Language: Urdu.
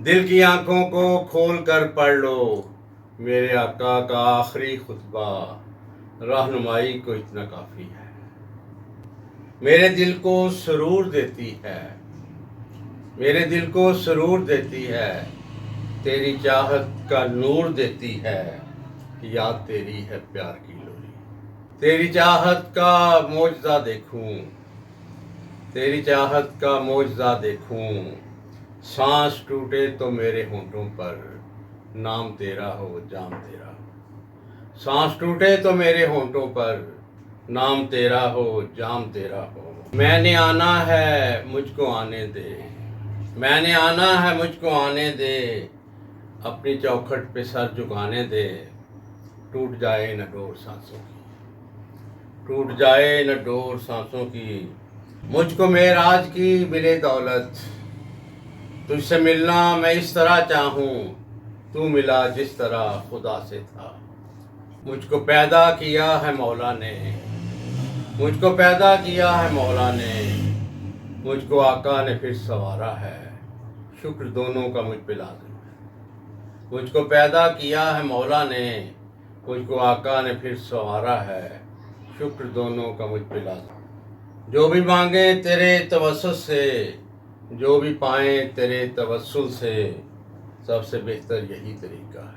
دل کی آنکھوں کو کھول کر پڑھ لو میرے آقا کا آخری خطبہ، رہنمائی کو اتنا کافی ہے۔ میرے دل کو سرور دیتی ہے، میرے دل کو سرور دیتی ہے، تیری چاہت کا نور دیتی ہے، یاد تیری ہے پیار کی لوری۔ تیری چاہت کا معجزہ دیکھوں، تیری چاہت کا معجزہ دیکھوں، سانس ٹوٹے تو میرے ہونٹوں پر نام تیرا ہو جام تیرا ہو۔ سانس ٹوٹے تو میرے ہونٹوں پر نام تیرا ہو جام تیرا ہو۔ میں نے آنا ہے مجھ کو آنے دے، میں نے آنا ہے مجھ کو آنے دے، اپنی چوکھٹ پہ سر جھکانے دے، ٹوٹ جائے نہ ڈور سانسوں کی، ٹوٹ جائے نہ ڈور سانسوں کی۔ مجھ کو معراج کی ملے دولت، تجھ سے ملنا میں اس طرح چاہوں، تو ملا جس طرح خدا سے تھا۔ مجھ کو پیدا کیا ہے مولا نے، مجھ کو پیدا کیا ہے مولا نے، مجھ کو آقا نے پھر سنوارا ہے، شکر دونوں کا مجھ پہ لازم ہے۔ مجھ کو پیدا کیا ہے مولا نے، مجھ کو آقا نے پھر سنوارا ہے، شکر دونوں کا مجھ پہ لازم ہے۔ جو بھی مانگیں تیرے توسل سے، جو بھی پائیں تیرے توسل سے، سب سے بہتر یہی طریقہ ہے۔